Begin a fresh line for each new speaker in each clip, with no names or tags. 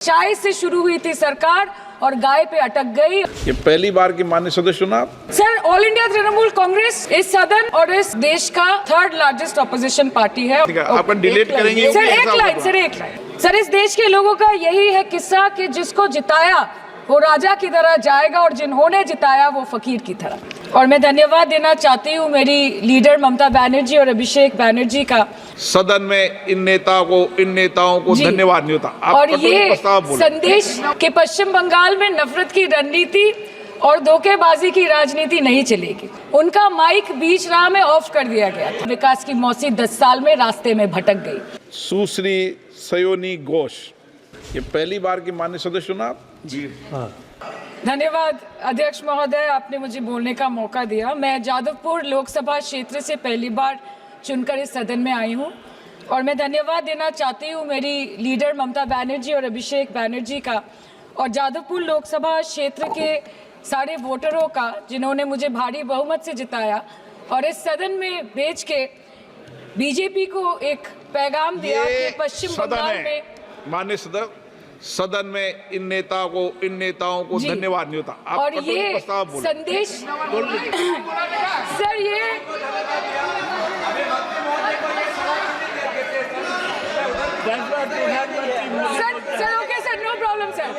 चाय से शुरू हुई थी सरकार और गाय पे अटक गई।
ये पहली बार की माननीय सदस्य चुनाव।
Sir, all India Trinamool Congress इस सदन और इस देश का थर्ड लार्जेस्ट ऑपोजिशन पार्टी है।
आप डिलीट करेंगे
सर, एक लाइन सर, इस देश के लोगों का यही है किस्सा कि जिसको जिताया वो राजा की तरह जाएगा और जिन्होंने जिताया वो फकीर की तरह। और मैं धन्यवाद देना चाहती हूँ मेरी लीडर ममता बनर्जी और अभिषेक बनर्जी का।
सदन में इन नेताओं को धन्यवाद नहीं होता।
और ये संदेश कि पश्चिम बंगाल में नफरत की रणनीति और धोखेबाजी की राजनीति नहीं चलेगी। उनका माइक बीच राह में ऑफ कर दिया गया था। विकास की मौसी 10 साल में रास्ते में भटक गई।
सुश्री सयोनी घोष, ये पहली बार की माननीय सदस्य चुनाव।
जी हाँ। धन्यवाद अध्यक्ष महोदय, आपने मुझे बोलने का मौका दिया। मैं जादवपुर लोकसभा क्षेत्र से पहली बार चुनकर इस सदन में आई हूँ और मैं धन्यवाद देना चाहती हूँ मेरी लीडर ममता बनर्जी और अभिषेक बनर्जी का और जादवपुर लोकसभा क्षेत्र के सारे वोटरों का जिन्होंने मुझे भारी बहुमत से जिताया और इस सदन में भेज के बीजेपी को एक पैगाम दिया कि पश्चिम बंगाल में
माननीय सदन में इन नेताओं को धन्यवाद नहीं होता। आप
और ये संदेश सर, ये sir okay sir, no problem sir.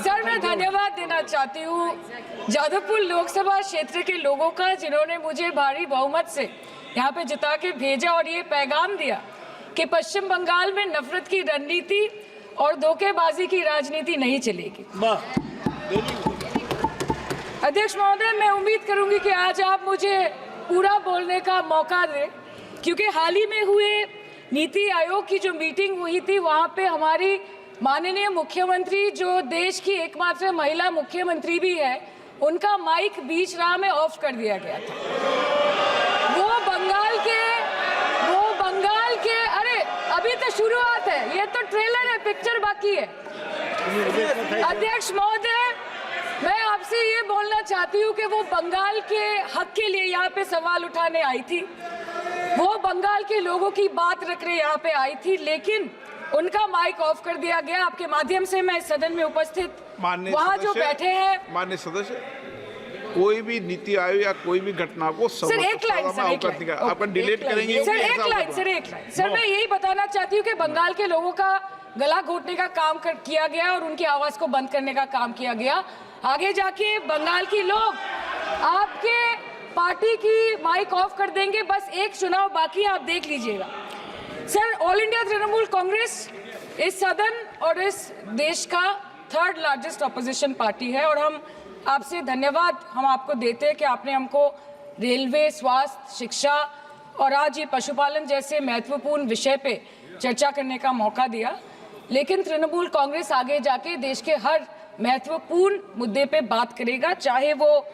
Sir मैं धन्यवाद देना चाहती हूँ जादवपुर लोकसभा क्षेत्र के लोगों का जिन्होंने मुझे भारी बहुमत से यहाँ पे जिता के भेजा और ये पैगाम दिया कि पश्चिम बंगाल में नफरत की रणनीति और धोखेबाजी की राजनीति नहीं चलेगी। अध्यक्ष महोदय, मैं उम्मीद करूंगी कि आज आप मुझे पूरा बोलने का मौका दें, क्योंकि हाल ही में हुए नीति आयोग की जो मीटिंग हुई थी वहां पे हमारी माननीय मुख्यमंत्री, जो देश की एकमात्र महिला मुख्यमंत्री भी है, उनका माइक बीच राह में ऑफ कर दिया गया था। वो बंगाल के अरे अभी तो शुरुआत है, ये तो ट्रेलर है, पिक्चर बाकी है। अध्यक्ष महोदय, मैं आपसे ये बोलना चाहती हूँ कि वो बंगाल के हक के लिए यहाँ पे सवाल उठाने आई थी, वो बंगाल के लोगों की बात रखने यहाँ पे आई थी, लेकिन उनका माइक ऑफ कर दिया गया। आपके माध्यम से मैं इस सदन में उपस्थित वहाँ जो बैठे हैं
माननीय सदस्य, कोई भी नीति आयोग या कोई भी घटना को
सर एक लाइन
आप डिलीट करेंगे
सर, एक लाइन सर, मैं यही बताना चाहती हूँ कि बंगाल के लोगों का गला घोटने का काम किया गया और उनकी आवाज को बंद करने का काम किया गया। आगे जाके बंगाल के लोग आपके पार्टी की माइक ऑफ कर देंगे। बस एक चुनाव बाकी है, आप देख लीजिएगा। Sir, all India Trinamool Congress इस सदन और इस देश का थर्ड लार्जेस्ट ऑपोजिशन पार्टी है और हम आपसे धन्यवाद हम आपको देते हैं कि आपने हमको रेलवे, स्वास्थ्य, शिक्षा और आज ये पशुपालन जैसे महत्वपूर्ण विषय पे चर्चा करने का मौका दिया। लेकिन तृणमूल कांग्रेस आगे जाके देश के हर महत्वपूर्ण मुद्दे पे बात करेगा, चाहे वो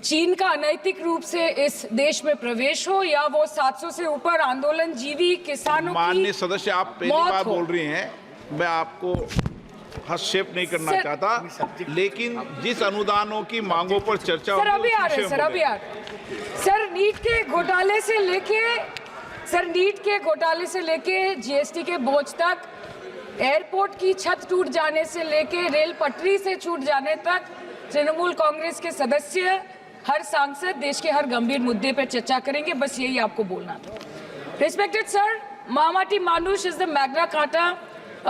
चीन का अनैतिक रूप से इस देश में प्रवेश हो या वो 700 से ऊपर आंदोलन जीवी किसानों की।
माननीय सदस्य, आप पहली बार बोल रही हैं, मैं आपको हस्तक्षेप नहीं करना चाहता, लेकिन जिस अनुदानों की मांगों पर चर्चा
सर अभी आ रहे सर, नीट के घोटाले से लेके जीएसटी के बोझ तक, एयरपोर्ट की छत टूट जाने से लेके रेल पटरी से छूट जाने तक तृणमूल कांग्रेस के सदस्य, हर सांसद देश के हर गंभीर मुद्दे पर चर्चा करेंगे। बस यही आपको बोलना था। रिस्पेक्टेड सर, मामाटी मानुष is the Magna carta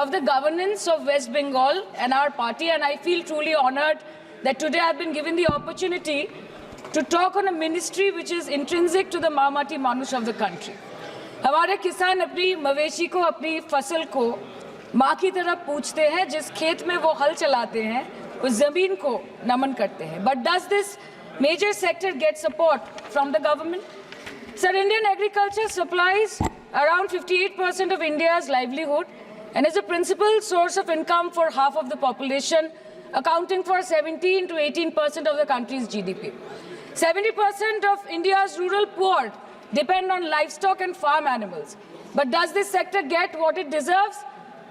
of the governance of West Bengal and our party, and I feel truly honored that today I've been given the opportunity to talk on a ministry which is intrinsic to the Mamati Manush of the country. हमारे किसान अपनी मवेशी को, अपनी फसल को माँ की तरह पूछते हैं, जिस खेत में वो हल चलाते हैं उस जमीन को नमन करते हैं। But does this major sector get support from the government? Sir, Indian agriculture supplies around 58% of India's livelihood and is a principal source of income for half of the population, accounting for 17 to 18% of the country's GDP. 70% of India's rural poor depend on livestock and farm animals. But does this sector get what it deserves?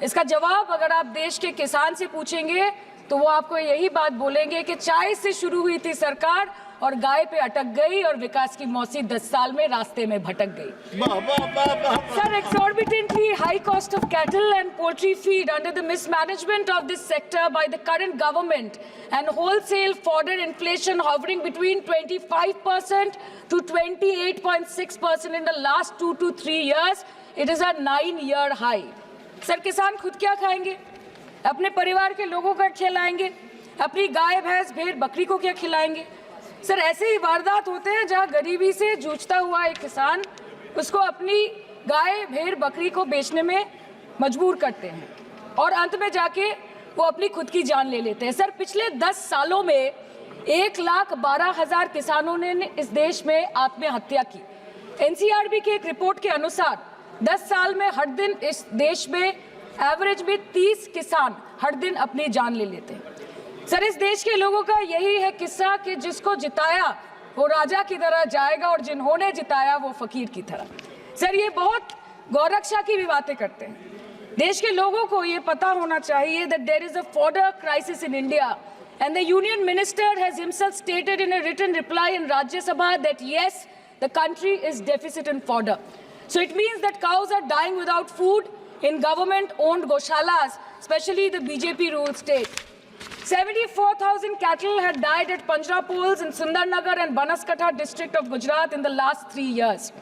इसका जवाब अगर आप देश के किसान से पूछेंगे तो वो आपको यही बात बोलेंगे कि चाय से शुरू हुई थी सरकार और गाय पे अटक गई और विकास की मौसी 10 साल में रास्ते में भटक गई। Sir, exorbitantly high cost of cattle and poultry feed under the mismanagement of this sector by the current government and wholesale fodder inflation hovering between 25% to 28.6% in the last 2 to 3 years, it is a 9-year high. Sir, किसान खुद क्या खाएंगे? अपने परिवार के लोगों का खिलाएंगे? अपनी गाय भैंस भेड़ बकरी को क्या खिलाएंगे? सर, ऐसे ही वारदात होते हैं जहां गरीबी से जूझता हुआ एक किसान उसको अपनी गाय भेड़ बकरी को बेचने में मजबूर करते हैं और अंत में जाके वो अपनी खुद की जान ले लेते हैं। सर, पिछले 10 सालों में 1,12,000 किसानों ने इस देश में आत्महत्या की। एनसीआरबी की एक रिपोर्ट के अनुसार 10 साल में हर दिन इस देश में एवरेज में 30 किसान हर दिन अपनी जान ले लेते हैं। सर, इस देश के लोगों का यही है किस्सा कि जिसको जिताया वो राजा की तरह जाएगा और जिन्होंने जिताया वो फकीर की तरह। सर, ये बहुत गौरक्षा की भी बातें करते हैं। देश के लोगों को ये पता होना चाहिए that there is a fodder crisis in India and the union minister has himself stated in a written reply in Rajya Sabha that yes, the country is deficit in fodder. So it means that cows are dying without food in government-owned goshalas, especially the BJP-ruled state. 74,000 cattle had died at Panjrapols in Sundarnagar and Banaskantha district of Gujarat in the last 3 years.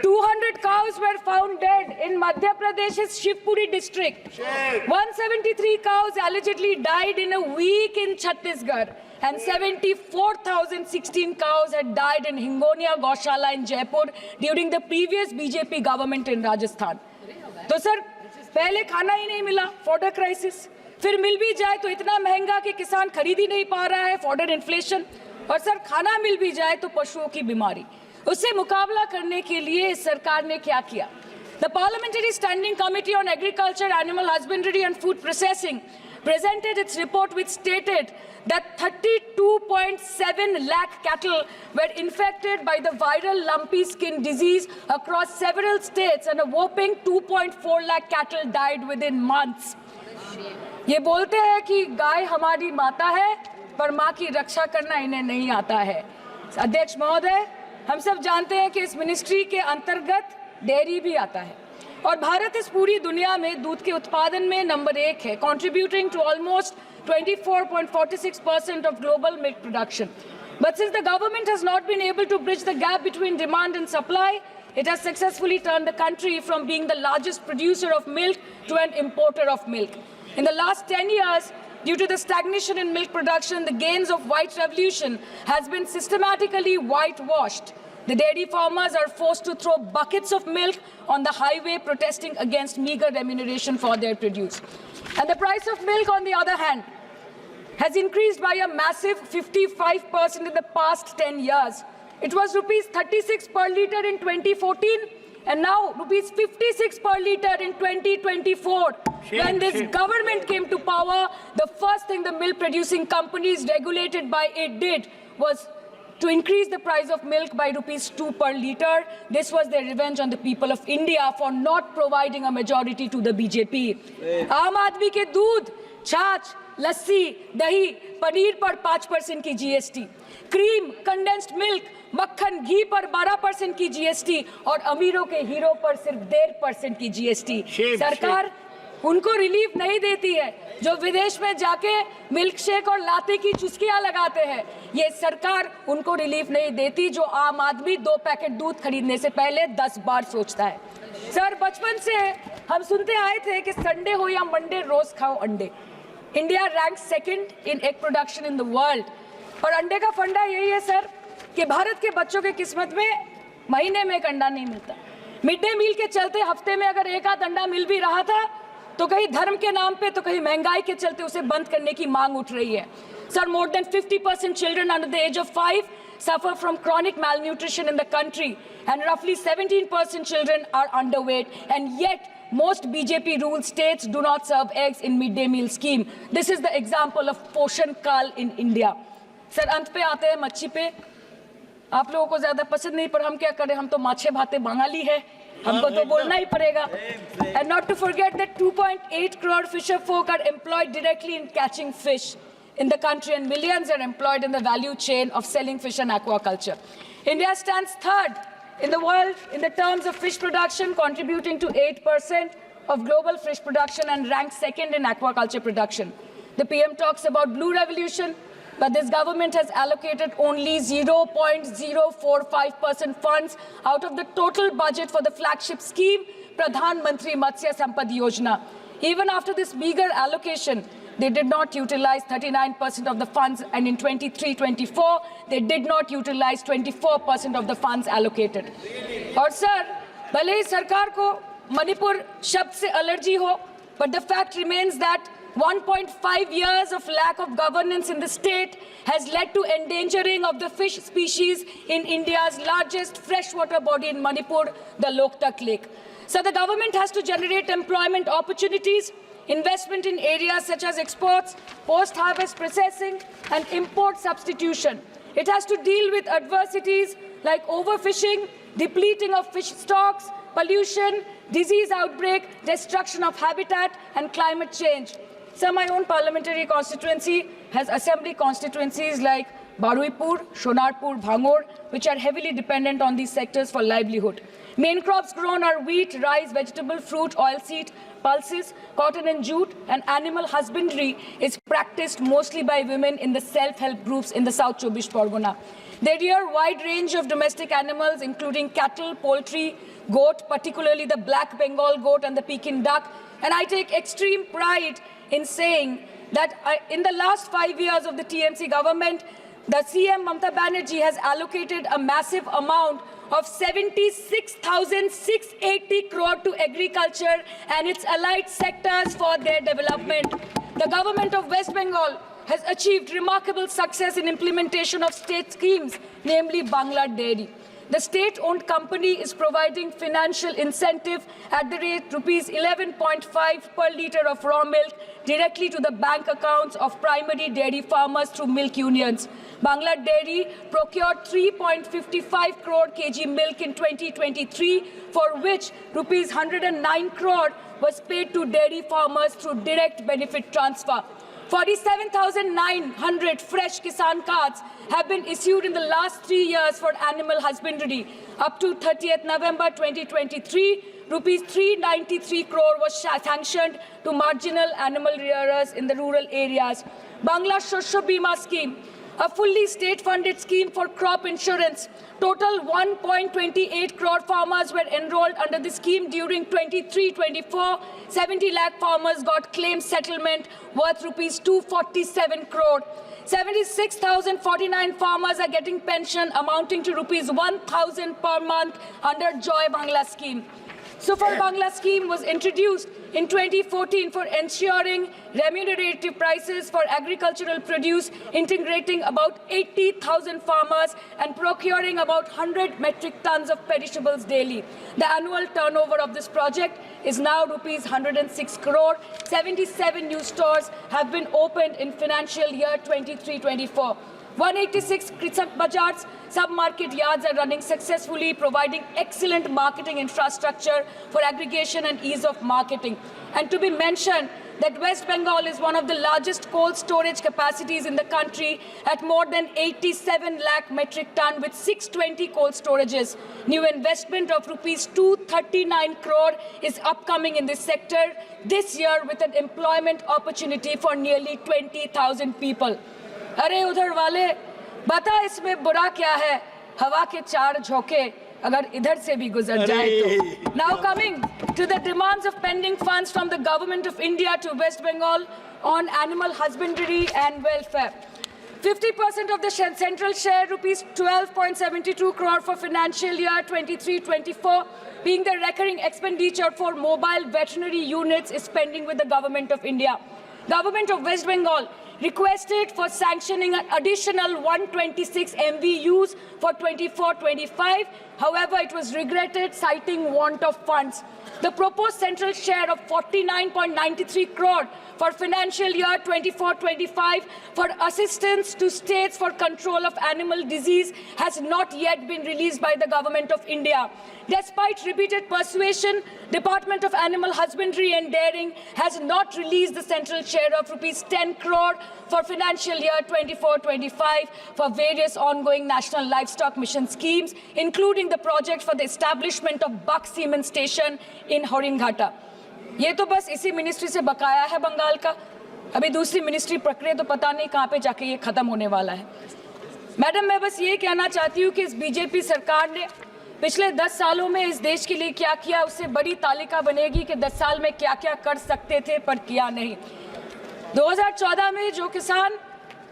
200 cows were found dead in Madhya Pradesh's Shivpuri district. 173 cows allegedly died in a week in Chhattisgarh. And 74,016 cows had died in Hingonia Goshala in Jaipur during the previous BJP government in Rajasthan. तो sir, पहले खाना ही नहीं मिला, fodder crisis, फिर मिल भी जाए तो इतना महंगा कि किसान खरीद ही नहीं पा रहा है, फॉडर इन्फ्लेशन, और सर खाना मिल भी जाए तो पशुओं की बीमारी। उससे मुकाबला करने के लिए इस सरकार ने क्या किया? The Parliamentary Standing Committee on Agriculture, Animal Husbandry and Food Processing presented its report which stated that 32.7 lakh cattle were infected by the viral lumpy skin disease across several states and a whopping 2.4 lakh cattle died within months. ये बोलते हैं कि गाय हमारी माता है पर माँ की रक्षा करना इन्हें नहीं आता है। अध्यक्ष महोदय, हम सब जानते हैं कि इस मिनिस्ट्री के अंतर्गत डेयरी भी आता है और भारत इस पूरी दुनिया में दूध के उत्पादन में नंबर 1 है, contributing to almost 24.46% of global milk production. But since the government has not been able to bridge the gap between demand and supply, it has successfully turned the country from being the largest producer of milk to an importer of milk. In the last 10 years, due to the stagnation in milk production, the gains of white revolution has been systematically whitewashed. The dairy farmers are forced to throw buckets of milk on the highway protesting against meager remuneration for their produce. And the price of milk, on the other hand, has increased by a massive 55% in the past 10 years. It was rupees 36 per litre in 2014 and now rupees 56 per litre in 2024. When this government came to power, the first thing the milk producing companies regulated by it did was to increase the price of milk by rupees 2 per litre. This was their revenge on the people of India for not providing a majority to the BJP. आम आदमी के दूध, छाछ, लस्सी, दही, पनीर पर 5% की GST, cream, condensed milk, मक्खन, घी पर 12% की जीएसटी और अमीरों के हीरो पर सिर्फ 1.5% की जीएसटी। सरकार उनको रिलीफ नहीं देती है जो विदेश में जाके मिल्क शेक और लाते की चुस्कियां लगाते हैं। ये सरकार उनको रिलीफ नहीं देती जो आम आदमी 2 पैकेट दूध खरीदने से पहले 10 बार सोचता है। सर, बचपन से हम सुनते आए थे कि संडे हो या मंडे रोज खाओ अंडे। India rank 2nd in egg production in the world और अंडे का फंडा यही है सर कि भारत के बच्चों के किस्मत में महीने में एक अंडा नहीं मिलता। मिड डे मील के चलते हफ्ते में अगर एक आध अंडा मिल भी रहा था तो कहीं धर्म के नाम पे तो कहीं महंगाई के चलते उसे बंद करने की मांग उठ रही है। Sir, more than 50% children under the age of 5 suffer from chronic malnutrition in the country and roughly 17% children are underweight, and yet most BJP ruled states do not serve eggs in midday meal scheme. This is the example of Poshan Kal in India. Sir, अंत पे आते हैं मच्छी पे। आप लोगों को ज्यादा पसंद नहीं पर हम क्या करें, हम तो माछे भाते बंगाली है, हमको तो बोलना ही पड़ेगा। And not to forget that 2.8 crore fisher folk are employed directly in catching fish in the country, and millions are employed in the value chain of selling fish and aquaculture. India stands third in the world in the terms of fish production, contributing to 8% of global fish production, and ranks second in aquaculture production. The PM talks about blue revolution, but this government has allocated only 0.045% funds out of the total budget for the flagship scheme, Pradhan Mantri Matsya Sampad Yojana. Even after this meager allocation, they did not utilize 39% of the funds, and in 23-24, they did not utilize 24% of the funds allocated. और sir, भले ही सरकार को मणिपुर शब्द से allergy हो, but the fact remains that 1.5 years of lack of governance in the state has led to endangering of the fish species in India's largest freshwater body in Manipur, the Loktak Lake. So the government has to generate employment opportunities, investment in areas such as exports, post-harvest processing, and import substitution. It has to deal with adversities like overfishing, depleting of fish stocks, pollution, disease outbreak, destruction of habitat, and climate change. So my own parliamentary constituency has assembly constituencies like Baruipur, Shonarpur, Bhangor, which are heavily dependent on these sectors for livelihood. Main crops grown are wheat, rice, vegetable, fruit, oilseed, pulses, cotton and jute, and animal husbandry is practiced mostly by women in the self-help groups in the South Chobbish Pargona. They rear a wide range of domestic animals, including cattle, poultry, goat, particularly the black Bengal goat and the Pekin duck. And I take extreme pride in saying that in the last 5 years of the TMC government, the CM Mamata Banerjee has allocated a massive amount of 76,680 crore to agriculture and its allied sectors for their development. The government of West Bengal has achieved remarkable success in implementation of state schemes, namely Bangla Dairy. The state-owned company is providing financial incentive at the rate rupees 11.5 per litre of raw milk directly to the bank accounts of primary dairy farmers through milk unions. Bangla Dairy procured 3.55 crore kg milk in 2023, for which rupees 109 crore was paid to dairy farmers through direct benefit transfer. 47,900 fresh Kisan cards have been issued in the last 3 years for animal husbandry. Up to 30th November 2023, rupees 393 crore was sanctioned to marginal animal rearers in the rural areas. Bangla Shosho Bima scheme, a fully state-funded scheme for crop insurance. Total 1.28 crore farmers were enrolled under the scheme during 23-24. 70 lakh farmers got claim settlement worth rupees 247 crore. 76,049 farmers are getting pension amounting to rupees 1,000 per month under Joy Bangla scheme. Super Bangla scheme was introduced in 2014 for ensuring remunerative prices for agricultural produce, integrating about 80,000 farmers and procuring about 100 metric tons of perishables daily. The annual turnover of this project is now rupees 106 crore. 77 new stores have been opened in financial year 23-24. 186 Krisak Bazars sub-market yards are running successfully, providing excellent marketing infrastructure for aggregation and ease of marketing. And to be mentioned that West Bengal is one of the largest cold storage capacities in the country at more than 87 lakh metric ton with 620 cold storages. New investment of rupees 239 crore is upcoming in this sector this year with an employment opportunity for nearly 20,000 people. अरे उधर वाले बता इसमें बुरा क्या है हवा के चार झोंके अगर इधर से भी गुजर जाए तो Now coming to the demands of pending funds from the government of India to West Bengal on animal husbandry and welfare. 50% of the central share, rupees 12.72 crore for financial year 23-24, being the recurring expenditure for mobile veterinary units is pending with the government of India. Government of West Bengal requested for sanctioning an additional 126 MVUs for 24-25. However, it was regretted, citing want of funds. The proposed central share of 49.93 crore for financial year 24-25 for assistance to states for control of animal disease has not yet been released by the Government of India. Despite repeated persuasion, Department of Animal Husbandry and Dairying has not released the central share of rupees 10 crore for financial year 24-25 for various ongoing national livestock mission schemes, including the project for the establishment of Buck Semen Station in Horinghatta. ये तो बस इसी ministry से बकाया है बंगाल का। अभी दूसरी मिनिस्ट्री प्रक्रिया तो पता नहीं कहाँ पे जाके ये खत्म होने वाला है। मैडम, मैं बस ये कहना चाहती हूँ कि इस बीजेपी सरकार ने पिछले 10 सालों में इस देश के लिए क्या किया, उससे बड़ी तालिका बनेगी कि 10 साल में क्या क्या कर सकते थे पर किया नहीं। 2014 में जो किसान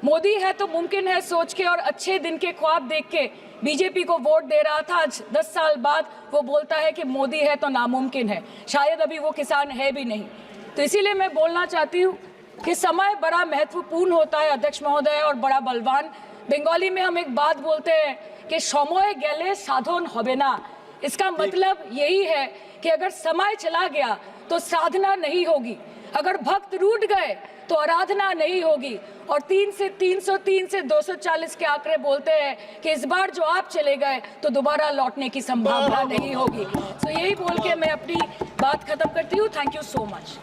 मोदी है तो मुमकिन है सोच के और अच्छे दिन के ख्वाब देख के बीजेपी को वोट दे रहा था, आज 10 साल बाद वो बोलता है कि मोदी है तो नामुमकिन है। शायद अभी वो किसान है भी नहीं। तो इसीलिए मैं बोलना चाहती हूँ कि समय बड़ा महत्वपूर्ण होता है अध्यक्ष महोदय और बड़ा बलवान। बंगाली में हम एक बात बोलते हैं कि समय गेले साधन होबे ना। इसका मतलब यही है कि अगर समय चला गया तो साधना नहीं होगी, अगर भक्त रूठ गए तो आराधना नहीं होगी। और 3 से 303 से 240 के आंकड़े बोलते हैं कि इस बार जो आप चले गए तो दोबारा लौटने की संभावना नहीं होगी। तो यही बोल के मैं अपनी बात खत्म करती हूँ। Thank you so much.